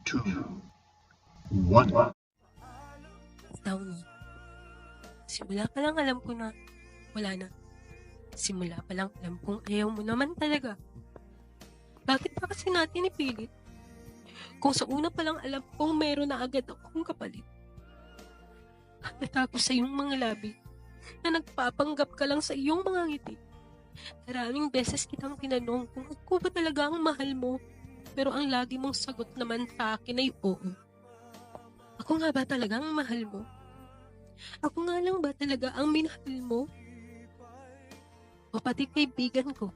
two, one. Tawny, simula pa lang alam ko na wala na. Simula pa lang alam kong ayaw mo naman talaga. Bakit pa kasi natin ipilit? Kung sa una pa lang alam kong meron na agad akong kapalit. Natapos sa iyong mga labi na nagpapanggap ka lang sa iyong mga ngiti. Maraming beses kitang tinanong kung ako ba talaga ang mahal mo. Pero ang lagi mong sagot naman sa akin ay oo. Ako nga ba talaga ang mahal mo? Ako nga lang ba talaga ang minahal mo? O pati kaibigan ko,